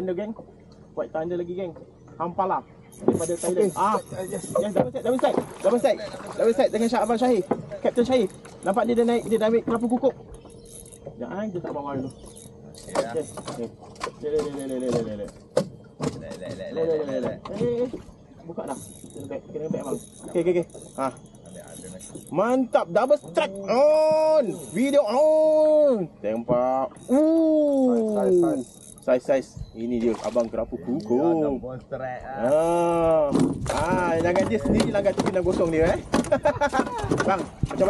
Thunder geng. White Thunder lagi geng. Hampala daripada Thailand. Yes, double side dengan Abang Syahir. Captain Syahir. Nampak dia naik kelapa kukuk. Jangan dia tak bawa dulu. Okey. Buka dah. Kena back abang. Okey. Mantap, double strike on. Video on. Tembak. Size. Ini dia abang kerapu kukuh. Jangan dia sendiri langgar tu kena gosong dia Bang, macam